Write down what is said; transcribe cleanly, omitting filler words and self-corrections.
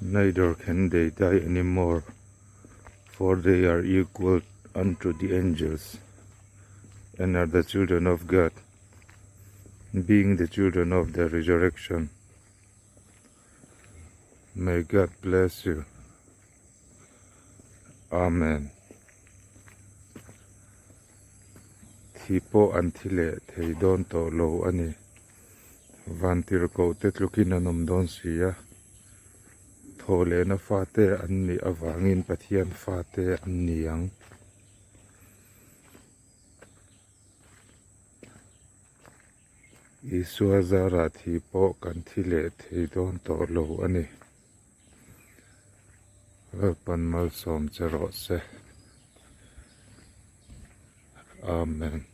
neither can they die anymore, for they are equal unto the angels, and are the children of God, being the children of the resurrection. May God bless you. Amen. Thipo antile thei don to lo ani. Vantir ko tetlukin anom don siya. Thole na fate anni avangin pathian fate anniang. Isuazara thipo kantile thei don to lo ani. Verpan mal som se. Amen.